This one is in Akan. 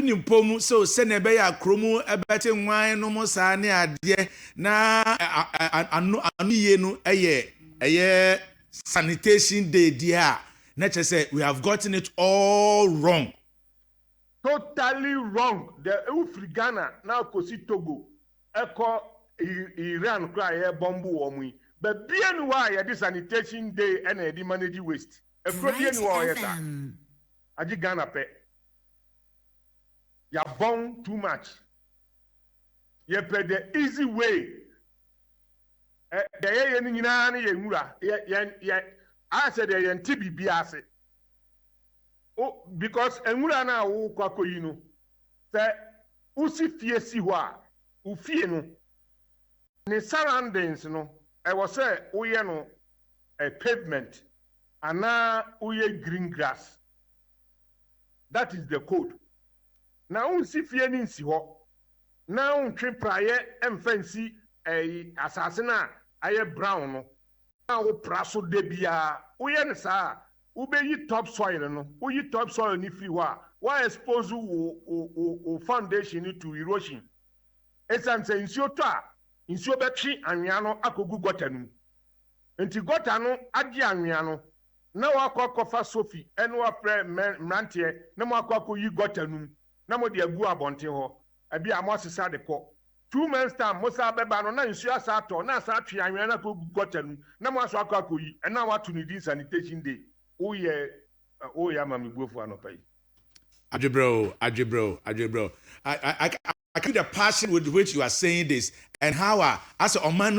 adwini mpom so se na be ya kromu ebete nwan no mo sa ne ade na anu ye no eye sanitation day dia na che say we have gotten it all wrong. Totally wrong. The Ghana now kosi Togo eko Iran cry bombu womu. But bien why this sanitation day and the manage waste. Bryt FM. Aji Ghana pe. Ya bon too much. You play the easy way. The ye nyina na ye nwura. I said the NTB biase. Oh, because enwura na wo kwakoyi no. Say usi fie si ho a, ufie no. Ne surroundings no. I was say uye no a pavement. Ana uye green grass. That is the code. Now usi fie ni nsi ho. Now untwe praye emfansi asasena aye brown no. Now wo praso de bia uye ne sa ubeyi topsoil no. Uyi topsoil ni free wa. Why expose o foundation to erosion? Esan se nsuo to a nsuo betwe anwea no akogu gota no. Enti gota no agi anwea no. Na wakwakofa Sophie ene wa pre mrantie na wakwakoyi gota no. Na mo de agu abonten ho. Abi amosesa de ko. 2 months time mosa beba no na nsuo asa ato na asa atwe anwea na akogu gota no. Na mo aso akwakoyi ena watu ni din sanitation day. Oye mami buofu anopai. Adjebro. I feel the passion with which you are saying this and how as a man